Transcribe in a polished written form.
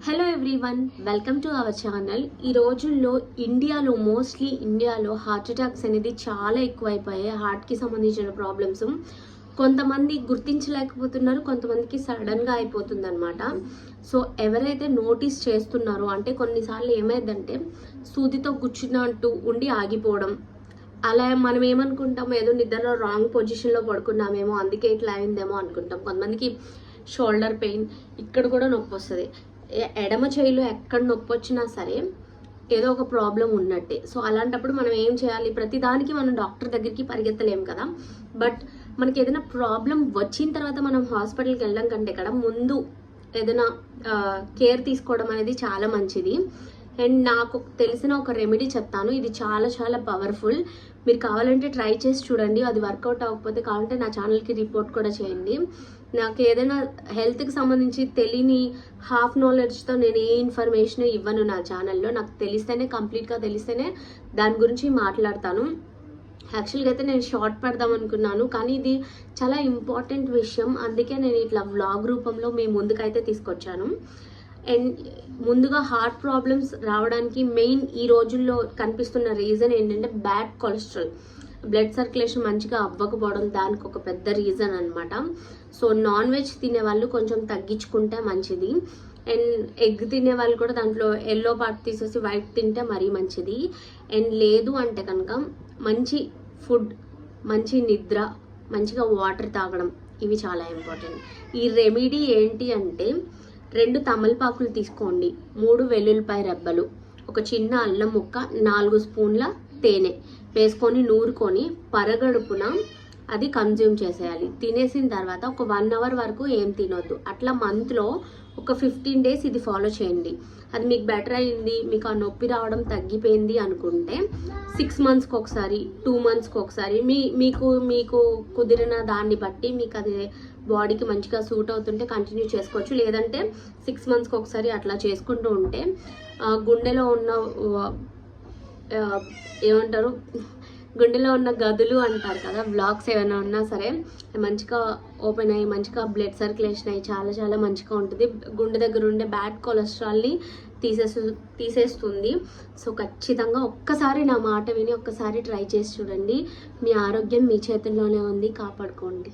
Hello everyone, welcome to our channel. ఈ రోజుల్లో ఇండియాలో హార్ట్ అటాక్స్ అనేది చాలా ఎక్కువైపోయాయి. హార్ట్కి సంబంధించిన ప్రాబ్లమ్స్ కొంతమంది గుర్తించలేకపోతున్నారు, కొంతమందికి సడన్గా అయిపోతుంది అనమాట. సో ఎవరైతే నోటీస్ చేస్తున్నారో, అంటే కొన్నిసార్లు ఏమైందంటే సూదితో కూర్చున్నట్టు ఉండి ఆగిపోవడం, అలా మనం ఏమనుకుంటాం, ఏదో నిద్రలో రాంగ్ పొజిషన్లో పడుకున్నామేమో అందుకే ఇట్లా అయిందేమో అనుకుంటాం. కొంతమందికి షోల్డర్ పెయిన్, ఇక్కడ కూడా నొప్పి వస్తుంది. ఎడమ చేయిలో ఎక్కడ నొప్పి వచ్చినా సరే ఏదో ఒక ప్రాబ్లం ఉన్నట్టే. సో అలాంటప్పుడు మనం ఏం చేయాలి? ప్రతిదానికి మనం డాక్టర్ దగ్గరికి పరిగెత్తలేము కదా. బట్ మనకి ఏదైనా ప్రాబ్లం వచ్చిన తర్వాత మనం హాస్పిటల్కి వెళ్ళడం కంటే ఇక్కడ ముందు ఏదైనా కేర్ తీసుకోవడం అనేది చాలా మంచిది. అండ్ నాకు తెలిసిన ఒక రెమెడీ చెప్తాను. ఇది చాలా చాలా పవర్ఫుల్. మీరు కావాలంటే ట్రై చేసి చూడండి. అది వర్కౌట్ అవ్వకపోతే కావాలంటే నా ఛానల్కి రిపోర్ట్ కూడా చేయండి. నాకు ఏదైనా హెల్త్కి సంబంధించి తెలియని హాఫ్ నాలెడ్జ్తో నేను ఏ ఇన్ఫర్మేషన్ ఇవ్వను నా ఛానల్లో. నాకు కంప్లీట్గా తెలిస్తేనే దాని గురించి మాట్లాడతాను. యాక్చువల్గా అయితే నేను షార్ట్ పెడదాం అనుకున్నాను, కానీ ఇది చాలా ఇంపార్టెంట్ విషయం. అందుకే నేను ఇట్లా వ్లాగ్ రూపంలో మీ ముందుకైతే తీసుకొచ్చాను. అండ్ ముందుగా హార్ట్ ప్రాబ్లమ్స్ రావడానికి మెయిన్ ఈ రోజుల్లో కనిపిస్తున్న రీజన్ ఏంటంటే బ్యాడ్ కొలెస్ట్రాల్, బ్లడ్ సర్క్యులేషన్ మంచిగా అవ్వకపోవడం, దానికి ఒక పెద్ద రీజన్ అనమాట. సో నాన్ వెజ్ తినే వాళ్ళు కొంచెం తగ్గించుకుంటే మంచిది. అండ్ ఎగ్ తినే వాళ్ళు కూడా దాంట్లో ఎల్లో పార్ట్ తీసేసి వైట్ తింటే మరీ మంచిది. అండ్ లేదు అంటే కనుక మంచి ఫుడ్, మంచి నిద్ర, మంచిగా వాటర్ తాగడం, ఇవి చాలా ఇంపార్టెంట్. ఈ రెమెడీ ఏంటి అంటే 2 తమలపాకులు తీసుకోండి, 3 వెల్లుల్లిపాయ రెబ్బలు, ఒక చిన్న అల్లం ముక్క, 4 స్పూన్ల తేనె వేసుకొని నూరుకొని పరగడుపున అది కన్జ్యూమ్ చేసేయాలి. తినేసిన తర్వాత ఒక 1 అవర్ వరకు ఏం తినొద్దు. అట్లా మంత్లో ఒక 15 డేస్ ఇది ఫాలో చేయండి. అది మీకు బెటర్ అయింది, మీకు ఆ నొప్పి రావడం తగ్గిపోయింది అనుకుంటే 6 మంత్స్కి ఒకసారి, 2 మంత్స్కి ఒకసారి మీకు కుదిరిన దాన్ని బట్టి మీకు అది బాడీకి మంచిగా సూట్ అవుతుంటే కంటిన్యూ చేసుకోవచ్చు. లేదంటే 6 మంత్స్కి ఒకసారి అట్లా చేసుకుంటూ ఉంటే గుండెలో ఉన్న ఏమంటారు, గుండెలో ఉన్న గదులు అంటారు కదా, బ్లాక్స్ ఏమైనా ఉన్నా సరే మంచిగా ఓపెన్ అయ్యి మంచిగా బ్లడ్ సర్క్యులేషన్ అయ్యి చాలా చాలా మంచిగా ఉంటుంది. గుండె దగ్గర ఉండే బ్యాడ్ కొలెస్ట్రాల్ని తీసేస్తుంది. సో ఖచ్చితంగా ఒక్కసారి నా మాట విని ఒక్కసారి ట్రై చేసి చూడండి. మీ ఆరోగ్యం మీ చేతుల్లోనే ఉంది, కాపాడుకోండి.